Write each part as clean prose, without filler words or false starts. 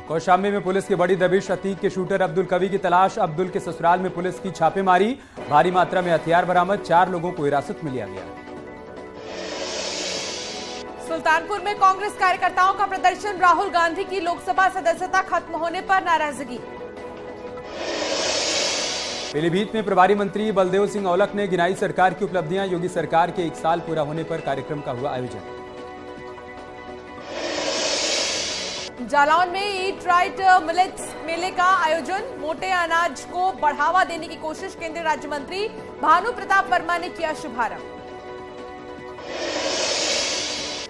कौशाम्बी में पुलिस की बड़ी दबिश, अतीक के शूटर अब्दुल कवी की तलाश। अब्दुल के ससुराल में पुलिस की छापेमारी, भारी मात्रा में हथियार बरामद, 4 लोगों को हिरासत में लिया गया। सुल्तानपुर में कांग्रेस कार्यकर्ताओं का प्रदर्शन, राहुल गांधी की लोकसभा सदस्यता खत्म होने पर नाराजगी। पीलीभीत में प्रभारी मंत्री बलदेव सिंह औलख ने गिनाई सरकार की उपलब्धियां, योगी सरकार के 1 साल पूरा होने पर कार्यक्रम का हुआ आयोजन। जालौन में ईट राइट मिलेट्स मेले का आयोजन, मोटे अनाज को बढ़ावा देने की कोशिश, केंद्रीय राज्य मंत्री भानु प्रताप वर्मा ने किया शुभारंभ।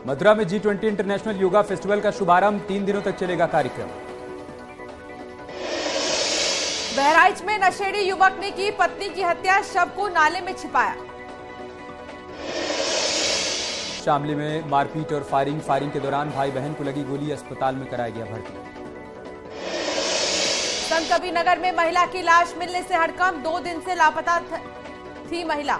मथुरा में G20 इंटरनेशनल योगा फेस्टिवल का शुभारंभ, 3 दिनों तक चलेगा कार्यक्रम। बहराइच में नशेड़ी युवक ने की पत्नी की हत्या, शव को नाले में छिपाया। शामली में मारपीट और फायरिंग के दौरान भाई बहन को लगी गोली, अस्पताल में कराया गया भर्ती। संत कबीरनगर में महिला की लाश मिलने से हड़कंप, 2 दिन से लापता थी महिला।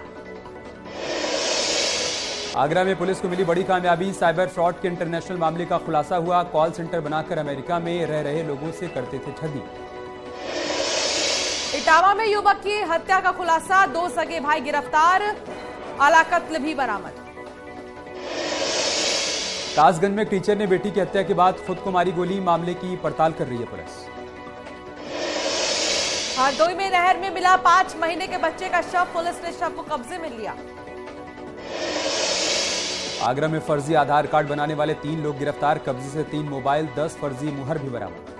आगरा में पुलिस को मिली बड़ी कामयाबी, साइबर फ्रॉड के इंटरनेशनल मामले का खुलासा हुआ। कॉल सेंटर बनाकर अमेरिका में रह रहे लोगों से करते थे ठगी। इटावा में युवक की हत्या का खुलासा, 2 सगे भाई गिरफ्तार, आला कत्ल भी बरामद। कासगंज में टीचर ने बेटी की हत्या के बाद खुद को मारी गोली, मामले की पड़ताल कर रही है पुलिस। हरदोई में नहर में मिला 5 महीने के बच्चे का शव, पुलिस ने शव को कब्जे में लिया। आगरा में फर्जी आधार कार्ड बनाने वाले 3 लोग गिरफ्तार, कब्जे से 3 मोबाइल, 10 फर्जी मुहर भी बरामद।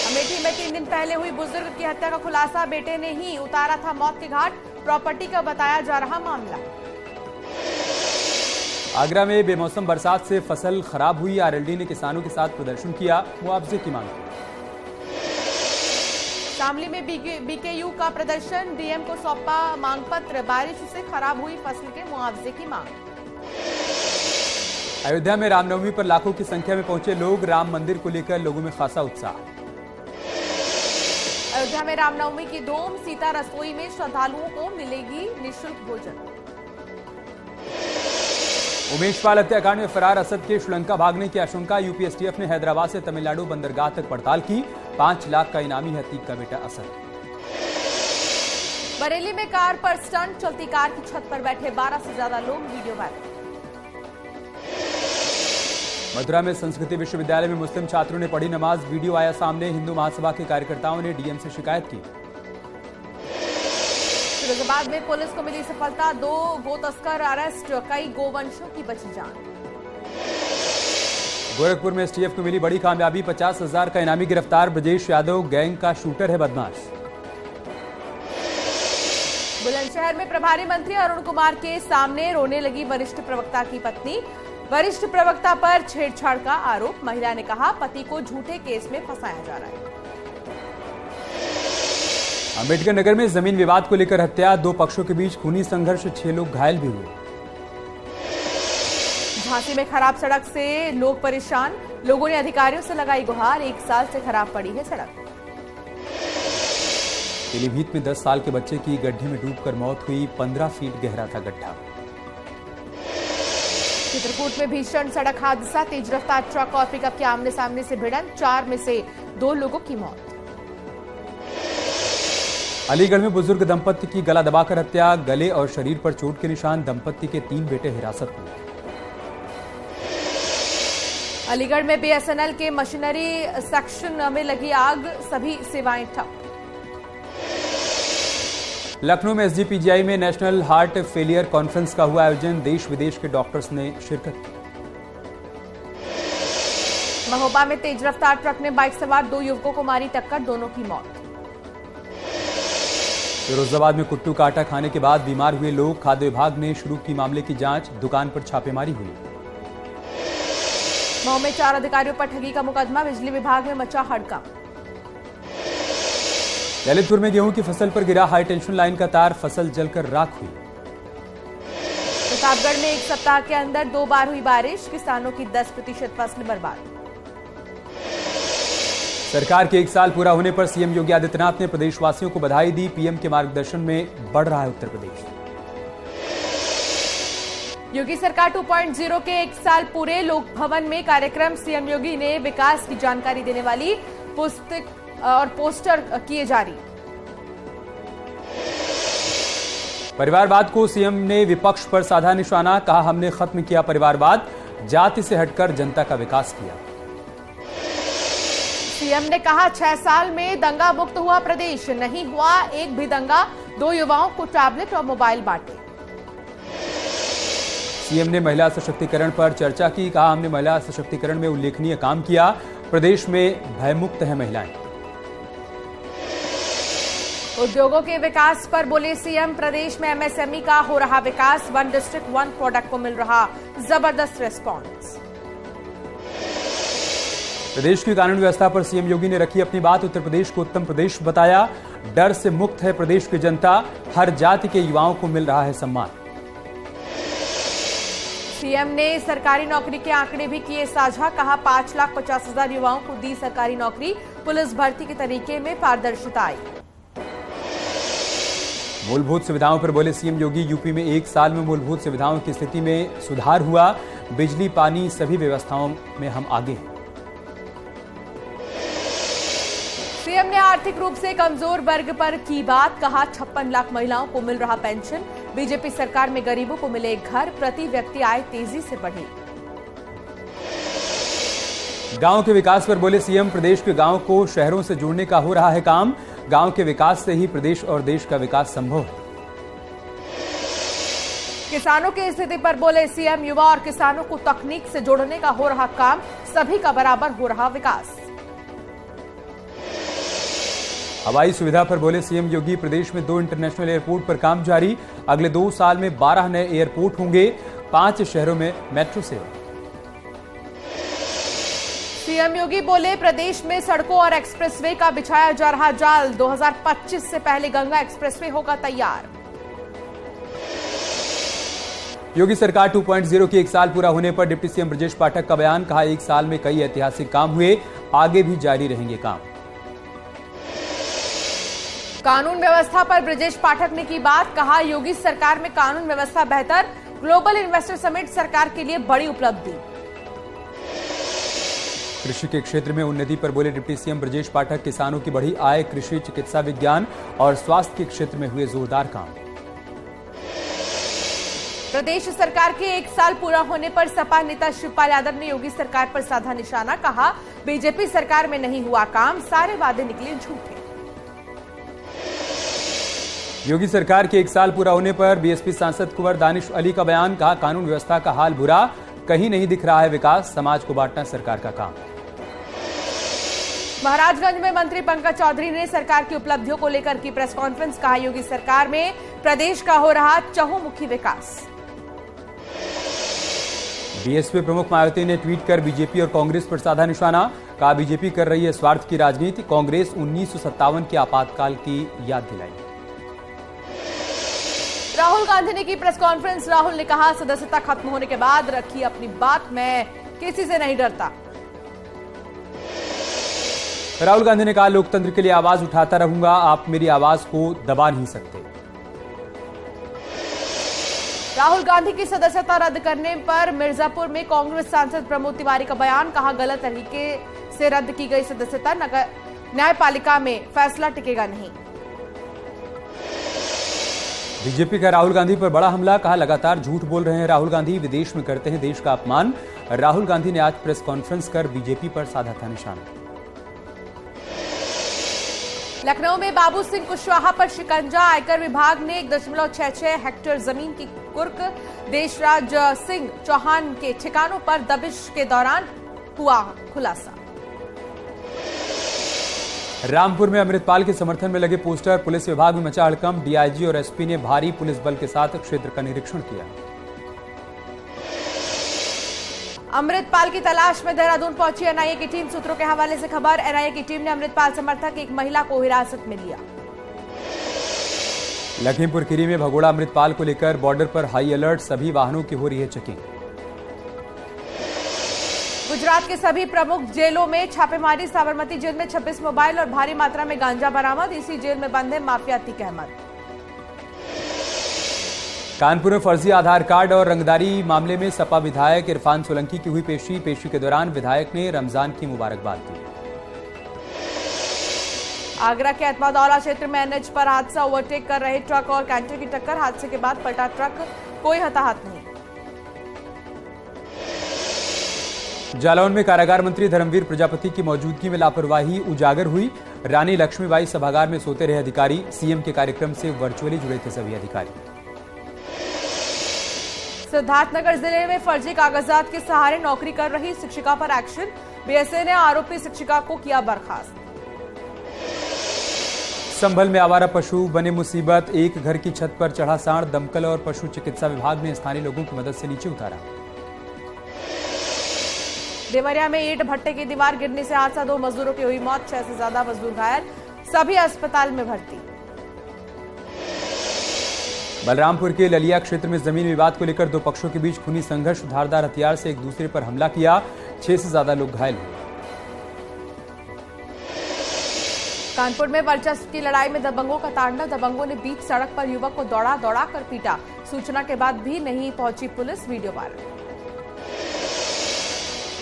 अमेठी में 3 दिन पहले हुई बुजुर्ग की हत्या का खुलासा, बेटे ने ही उतारा था मौत के घाट, प्रॉपर्टी का बताया जा रहा मामला। आगरा में बेमौसम बरसात से फसल खराब हुई, आरएलडी ने किसानों के साथ प्रदर्शन किया, मुआवजे की मांग की। शामली में बीकेयू का प्रदर्शन, डीएम को सौंपा मांग पत्र, बारिश से खराब हुई फसल के मुआवजे की मांग। अयोध्या में रामनवमी पर लाखों की संख्या में पहुंचे लोग, राम मंदिर को लेकर लोगों में खासा उत्साह। अयोध्या में रामनवमी की धूम, सीता रसोई में श्रद्धालुओं को मिलेगी निःशुल्क भोजन। उमेश पाल हत्याकांड में फरार असद के श्रीलंका भागने की आशंका, यूपीएसटीएफ ने हैदराबाद से तमिलनाडु बंदरगाह तक पड़ताल की, 5 लाख का इनामी है अतीक का बेटा असद। बरेली में कार पर स्टंट, चलती कार की छत पर बैठे 12 से ज्यादा लोग, वीडियो वायरल। मथुरा में संस्कृति विश्वविद्यालय में मुस्लिम छात्रों ने पढ़ी नमाज, वीडियो आया सामने, हिंदू महासभा के कार्यकर्ताओं ने डीएम से शिकायत की। फिरोजाबाद में पुलिस को मिली सफलता, 2 गो तस्कर अरेस्ट, कई गोवंशों की बची जान। गोरखपुर में एसटीएफ को मिली बड़ी कामयाबी, 50,000 का इनामी गिरफ्तार, ब्रजेश यादव गैंग का शूटर है बदमाश। बुलंदशहर में प्रभारी मंत्री अरुण कुमार के सामने रोने लगी वरिष्ठ प्रवक्ता की पत्नी, वरिष्ठ प्रवक्ता पर छेड़छाड़ का आरोप, महिला ने कहा पति को झूठे केस में फंसाया जा रहा है। अंबेडकर नगर में जमीन विवाद को लेकर हत्या, 2 पक्षों के बीच खूनी संघर्ष, 6 लोग घायल भी हुए। झांसी में खराब सड़क से लोग परेशान, लोगों ने अधिकारियों से लगाई गुहार, 1 साल से खराब पड़ी है सड़क। पीलीभीत में 10 साल के बच्चे की गड्ढे में डूबकर मौत हुई, 15 फीट गहरा था गड्ढा। चित्रकूट में भीषण सड़क हादसा, तेज रफ्तार ट्रक और पिकअप के आमने सामने से भिड़ंत, 4 में से 2 लोगों की मौत। अलीगढ़ में बुजुर्ग दंपत्ति की गला दबाकर हत्या, गले और शरीर पर चोट के निशान, दंपत्ति के 3 बेटे हिरासत में। अलीगढ़ में बीएसएनएल के मशीनरी सेक्शन में लगी आग, सभी सेवाएं ठप। लखनऊ में एसजीपीजीआई में नेशनल हार्ट फेलियर कॉन्फ्रेंस का हुआ आयोजन, देश विदेश के डॉक्टर्स ने शिरकत की। महोबा में तेज रफ्तार ट्रक ने बाइक सवार 2 युवकों को मारी टक्कर, दोनों की मौत। फिरोजाबाद में कुट्टू का आटा खाने के बाद बीमार हुए लोग, खाद्य विभाग ने शुरू की मामले की जांच, दुकान पर छापेमारी हुई। मऊ में 4 अधिकारियों पर ठगी का मुकदमा, बिजली विभाग में मचा हड़कंप। ललितपुर में गेहूं की फसल पर गिरा हाई टेंशन लाइन का तार, फसल जलकर राख हुई। प्रतापगढ़ में 1 सप्ताह के अंदर 2 बार हुई बारिश, किसानों की 10% फसल बर्बाद। सरकार के 1 साल पूरा होने पर सीएम योगी आदित्यनाथ ने प्रदेशवासियों को बधाई दी, पीएम के मार्गदर्शन में बढ़ रहा है उत्तर प्रदेश। योगी सरकार 2.0 के एक साल पूरे। लोक भवन में कार्यक्रम। सीएम योगी ने विकास की जानकारी देने वाली पुस्तक और पोस्टर किए जारी। परिवारवाद को सीएम ने विपक्ष पर साधा निशाना। कहा, हमने खत्म किया परिवारवाद, जाति से हटकर जनता का विकास किया। सीएम ने कहा, 6 साल में दंगा मुक्त हुआ प्रदेश, नहीं हुआ एक भी दंगा। 2 युवाओं को टैबलेट और मोबाइल बांटे। सीएम ने महिला सशक्तिकरण पर चर्चा की। कहा, हमने महिला सशक्तिकरण में उल्लेखनीय काम किया, प्रदेश में भयमुक्त हैं महिलाएं। उद्योगों के विकास पर बोले सीएम, प्रदेश में एमएसएमई का हो रहा विकास। 1 डिस्ट्रिक्ट 1 प्रोडक्ट को मिल रहा जबरदस्त रिस्पॉन्स। प्रदेश की कानून व्यवस्था पर सीएम योगी ने रखी अपनी बात। उत्तर प्रदेश को उत्तम प्रदेश बताया। डर से मुक्त है प्रदेश की जनता, हर जाति के युवाओं को मिल रहा है सम्मान। सीएम ने सरकारी नौकरी के आंकड़े भी किए साझा। कहा, 5,50,000 युवाओं को दी सरकारी नौकरी। पुलिस भर्ती के तरीके में पारदर्शिता आई। मूलभूत सुविधाओं पर बोले सीएम योगी, यूपी में 1 साल में मूलभूत सुविधाओं की स्थिति में सुधार हुआ। बिजली, पानी, सभी व्यवस्थाओं में हम आगे हैं। सीएम ने आर्थिक रूप से कमजोर वर्ग पर की बात। कहा, 56 लाख महिलाओं को मिल रहा पेंशन। बीजेपी सरकार में गरीबों को मिले घर, प्रति व्यक्ति आय तेजी से बढ़ी। गांव के विकास पर बोले सीएम, प्रदेश के गांव को शहरों से जोड़ने का हो रहा है काम। गांव के विकास से ही प्रदेश और देश का विकास संभव है। किसानों की स्थिति पर बोले सीएम, युवा और किसानों को तकनीक से जोड़ने का हो रहा काम, सभी का बराबर हो रहा विकास। हवाई सुविधा पर बोले सीएम योगी, प्रदेश में 2 इंटरनेशनल एयरपोर्ट पर काम जारी। अगले 2 साल में 12 नए एयरपोर्ट होंगे। 5 शहरों में मेट्रो सेवा। सीएम योगी बोले, प्रदेश में सड़कों और एक्सप्रेसवे का बिछाया जा रहा जाल। 2025 से पहले गंगा एक्सप्रेसवे होगा तैयार। योगी सरकार 2.0 के 1 साल पूरा होने पर डिप्टी सीएम ब्रजेश पाठक का बयान। कहा, 1 साल में कई ऐतिहासिक काम हुए, आगे भी जारी रहेंगे काम। कानून व्यवस्था पर ब्रजेश पाठक ने की बात। कहा, योगी सरकार में कानून व्यवस्था बेहतर। ग्लोबल इन्वेस्टर समिट सरकार के लिए बड़ी उपलब्धि। कृषि के क्षेत्र में उन्नति पर बोले डिप्टी सीएम ब्रजेश पाठक, किसानों की बढ़ी आय। कृषि, चिकित्सा विज्ञान और स्वास्थ्य के क्षेत्र में हुए जोरदार काम। प्रदेश सरकार के 1 साल पूरा होने पर सपा नेता शिवपाल यादव ने योगी सरकार पर साधा निशाना। कहा, बीजेपी सरकार में नहीं हुआ काम, सारे वादे निकले झूठे। योगी सरकार के 1 साल पूरा होने पर बीएसपी सांसद कुंवर दानिश अली का बयान। कहा, कानून व्यवस्था का हाल बुरा, कहीं नहीं दिख रहा है विकास। समाज को बांटना सरकार का काम। महाराजगंज में मंत्री पंकज चौधरी ने सरकार की उपलब्धियों को लेकर की प्रेस कॉन्फ्रेंस। कहा, योगी सरकार में प्रदेश का हो रहा चहुमुखी विकास। बीएसपी प्रमुख मायावती ने ट्वीट कर बीजेपी और कांग्रेस पर साधा निशाना। कहा, बीजेपी कर रही है स्वार्थ की राजनीति। कांग्रेस 1957 के आपातकाल की याद दिलाई। राहुल गांधी ने की प्रेस कॉन्फ्रेंस। राहुल ने कहा, सदस्यता खत्म होने के बाद रखी अपनी बात, मैं किसी से नहीं डरता। राहुल गांधी ने कहा, लोकतंत्र के लिए आवाज उठाता रहूंगा, आप मेरी आवाज को दबा नहीं सकते। राहुल गांधी की सदस्यता रद्द करने पर मिर्जापुर में कांग्रेस सांसद प्रमोद तिवारी का बयान। कहा, गलत तरीके से रद्द की गई सदस्यता, न्यायपालिका में फैसला टिकेगा नहीं। बीजेपी का राहुल गांधी पर बड़ा हमला। कहा, लगातार झूठ बोल रहे हैं राहुल गांधी, विदेश में करते हैं देश का अपमान। राहुल गांधी ने आज प्रेस कॉन्फ्रेंस कर बीजेपी पर साधा था निशाना। लखनऊ में बाबू सिंह कुशवाहा पर शिकंजा। आयकर विभाग ने 1.66 हेक्टेयर जमीन की कुर्क देशराज सिंह चौहान के ठिकानों पर दबिश के दौरान हुआ खुलासा। रामपुर में अमृतपाल के समर्थन में लगे पोस्टर। पुलिस विभाग में मचा हड़कंप। डीआईजी और एसपी ने भारी पुलिस बल के साथ क्षेत्र का निरीक्षण किया। अमृतपाल की तलाश में देहरादून पहुंची एनआईए की टीम। सूत्रों के हवाले से खबर, एनआईए की टीम ने अमृतपाल समर्थक एक महिला को हिरासत में लिया। लखीमपुर खीरी में भगोड़ा अमृतपाल को लेकर बॉर्डर पर हाई अलर्ट। सभी वाहनों की हो रही है चेकिंग। गुजरात के सभी प्रमुख जेलों में छापेमारी। साबरमती जेल में 26 मोबाइल और भारी मात्रा में गांजा बरामद। इसी जेल में बंद है माफिया अतीक अहमद। कानपुर में फर्जी आधार कार्ड और रंगदारी मामले में सपा विधायक इरफान सोलंकी की हुई पेशी के दौरान विधायक ने रमजान की मुबारकबाद दी। आगरा के एतमादौला क्षेत्र में एनएच पर हादसा, ओवरटेक कर रहे ट्रक और कैंटर की टक्कर, हादसे के बाद पलटा ट्रक, कोई हताहत नहीं। जालौन में कारागार मंत्री धर्मवीर प्रजापति की मौजूदगी में लापरवाही उजागर हुई। रानी लक्ष्मीबाई सभागार में सोते रहे अधिकारी, सीएम के कार्यक्रम से वर्चुअली जुड़े थे सभी अधिकारी। सिद्धार्थनगर जिले में फर्जी कागजात के सहारे नौकरी कर रही शिक्षिका पर एक्शन, बीएसए ने आरोपी शिक्षिका को किया बर्खास्त। संभल में आवारा पशु बने मुसीबत, एक घर की छत पर चढ़ा सांड, दमकल और पशु चिकित्सा विभाग ने स्थानीय लोगों की मदद से नीचे उतारा। देवरिया में ईंट भट्टे की दीवार गिरने से हादसा, 2 मजदूरों की हुई मौत, 6 से ज्यादा मजदूर घायल, सभी अस्पताल में भर्ती। बलरामपुर के ललिया क्षेत्र में जमीन विवाद को लेकर 2 पक्षों के बीच खूनी संघर्ष, धारदार हथियार से एक दूसरे पर हमला किया, 6 से ज्यादा लोग घायल हुए। कानपुर में वर्चस्व की लड़ाई में दबंगों का तांडव, दबंगों ने बीच सड़क पर युवक को दौड़ा कर पीटा, सूचना के बाद भी नहीं पहुंची पुलिस, वीडियो वायरल।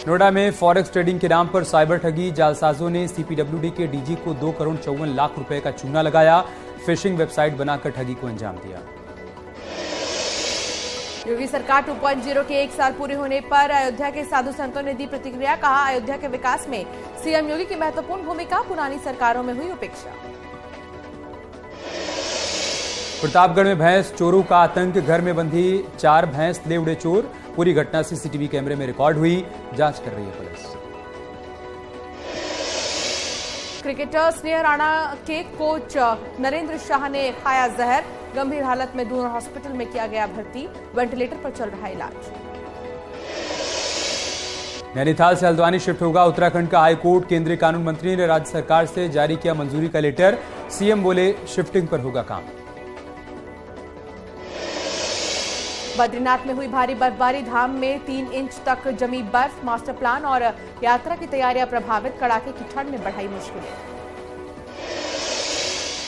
नोएडा में फॉरेक्स ट्रेडिंग के नाम पर साइबर ठगी, जालसाजों ने सीपीडब्ल्यूडी के डीजी को 2 करोड़ 54 लाख रुपए का चूना लगाया, फिशिंग वेबसाइट बनाकर ठगी को अंजाम दिया। योगी सरकार 2.0 के 1 साल पूरे होने पर अयोध्या के साधु संतों ने दी प्रतिक्रिया, कहा अयोध्या के विकास में सीएम योगी की महत्वपूर्ण भूमिका, पुरानी सरकारों में हुई उपेक्षा। प्रतापगढ़ में भैंस चोरों का आतंक, घर में बंधी 4 भैंस ले उड़े चोर, पूरी घटना सीसीटीवी कैमरे में रिकॉर्ड हुई, जांच कर रही है पुलिस। क्रिकेटर स्नेह राणा के कोच नरेंद्र शाह ने खाया जहर, गंभीर हालत में दून हॉस्पिटल में किया गया भर्ती, वेंटिलेटर पर चल रहा इलाज। नैनीताल से हल्द्वानी शिफ्ट होगा उत्तराखंड का हाईकोर्ट, केंद्रीय कानून मंत्री ने राज्य सरकार से जारी किया मंजूरी का लेटर, सीएम बोले शिफ्टिंग पर होगा काम। बद्रीनाथ में हुई भारी बर्फबारी, धाम में 3 इंच तक जमी बर्फ, मास्टर प्लान और यात्रा की तैयारियां प्रभावित, कड़ाके की ठंड में बढ़ाई मुश्किलें।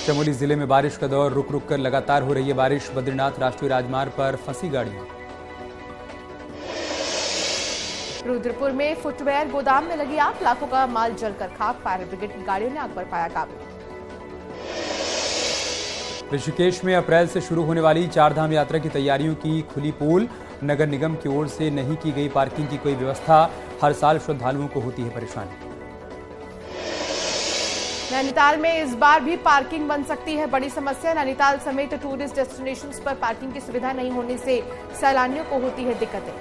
चमोली जिले में बारिश का दौर, रुक रुक कर लगातार हो रही है बारिश, बद्रीनाथ राष्ट्रीय राजमार्ग पर फंसी गाड़ियां। रुद्रपुर में फुटवेयर गोदाम में लगी आग, लाखों का माल जलकर खाक, फायर ब्रिगेड की गाड़ियों ने आग पर पाया काबू। ऋषिकेश में अप्रैल से शुरू होने वाली 4 धाम यात्रा की तैयारियों की खुली पोल, नगर निगम की ओर से नहीं की गई पार्किंग की कोई व्यवस्था, हर साल श्रद्धालुओं को होती है परेशानी। नैनीताल में इस बार भी पार्किंग बन सकती है बड़ी समस्या, नैनीताल समेत टूरिस्ट डेस्टिनेशंस पर पार्किंग की सुविधा नहीं होने से सैलानियों को होती है दिक्कतें।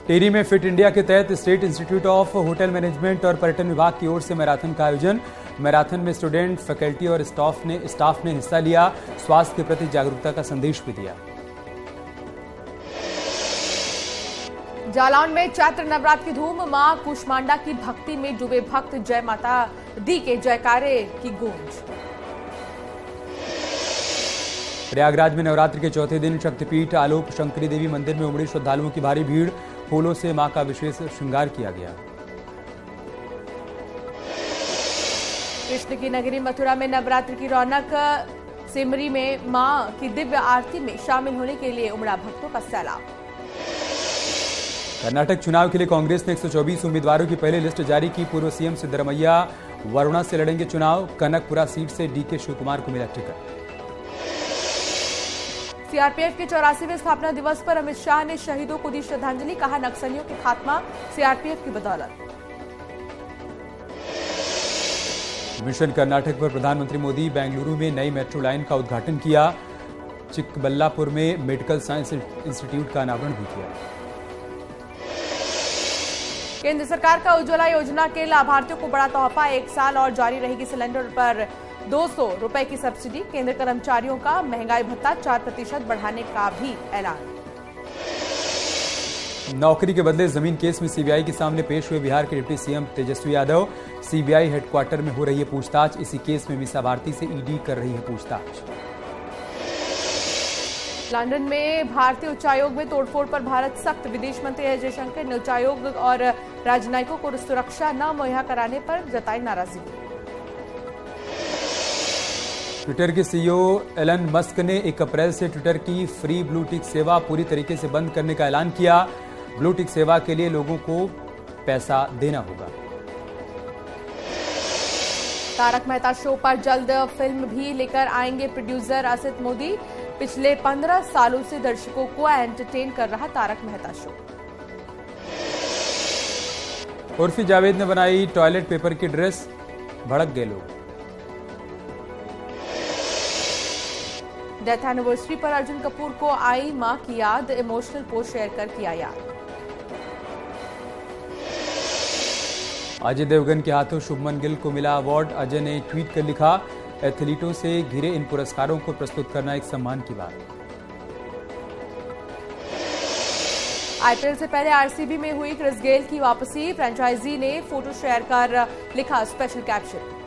टेरी में फिट इंडिया के तहत state institute of hotel management और पर्यटन विभाग की ओर से मैराथन का आयोजन, मैराथन में स्टूडेंट, फैकल्टी और स्टाफ ने हिस्सा लिया, स्वास्थ्य के प्रति जागरूकता का संदेश भी दिया। जालौन में चैत्र नवरात्र की धूम, मां कुष्मांडा की भक्ति में डूबे भक्त, जय माता दी के जयकारे की गूंज। प्रयागराज में नवरात्र के चौथे दिन शक्तिपीठ आलोक शंकरी देवी मंदिर में उमड़ी श्रद्धालुओं की भारी भीड़, फूलों से मां का विशेष श्रृंगार किया गया। कृष्ण की नगरी मथुरा में नवरात्र की रौनक, सिमरी में मां की दिव्य आरती में शामिल होने के लिए उमड़ा भक्तों का सैलाब। कर्नाटक चुनाव के लिए कांग्रेस ने 124 उम्मीदवारों की पहली लिस्ट जारी की, पूर्व सीएम सिद्धरमैया वरुणा से लड़ेंगे चुनाव, कनकपुरा सीट से डीके शिवकुमार को मिला टिकट। सीआरपीएफ के 84वें स्थापना दिवस पर अमित शाह ने शहीदों को दी श्रद्धांजलि, कहा नक्सलियों के खात्मा सीआरपीएफ की बदौलत। मिशन कर्नाटक पर प्रधानमंत्री मोदी बेंगलुरु में नई मेट्रो लाइन का उद्घाटन किया, चिकबल्लापुर में मेडिकल साइंस इंस्टीट्यूट का अनावरण भी किया। केंद्र सरकार का उज्ज्वला योजना के लाभार्थियों को बड़ा तोहफा, 1 साल और जारी रहेगी सिलेंडर पर 200 रुपए की सब्सिडी, केंद्र कर्मचारियों का महंगाई भत्ता 4% बढ़ाने का भी ऐलान। नौकरी के बदले जमीन केस में सीबीआई के सामने पेश हुए बिहार के deputy CM Tejashwi Yadav, CBI headquarter में हो रही है पूछताछ, इसी केस में मीसा भारती से ईडी कर रही है पूछताछ। लंदन में भारतीय उच्चायोग में तोड़फोड़ पर भारत सख्त, विदेश मंत्री एस जयशंकर ने उच्चायोग और राजनयिकों को सुरक्षा न मुहैया कराने पर जताई नाराजगी। ट्विटर के सीईओ एलन मस्क ने 1 अप्रैल से ट्विटर की फ्री ब्लू टिक सेवा पूरी तरीके से बंद करने का ऐलान किया। ब्लू टिक सेवा के लिए लोगों को पैसा देना होगा। तारक मेहता शो पर जल्द फिल्म भी लेकर आएंगे प्रोड्यूसर असित मोदी। पिछले 15 सालों से दर्शकों को एंटरटेन कर रहा तारक मेहता शो। उर्फी जावेद ने बनाई टॉयलेट पेपर की ड्रेस, भड़क गए लोग। डेथ एनिवर्सरी पर अर्जुन कपूर को आई मां की याद, इमोशनल पोस्ट शेयर कर किया याद। अजय देवगन के हाथों शुभमन गिल को मिला अवार्ड। अजय ने ट्वीट कर लिखा, एथलीटों से घिरे इन पुरस्कारों को प्रस्तुत करना एक सम्मान की बात। आईपीएल से पहले आरसीबी में हुई क्रिस गेल की वापसी। फ्रेंचाइजी ने फोटो शेयर कर लिखा स्पेशल कैप्शन।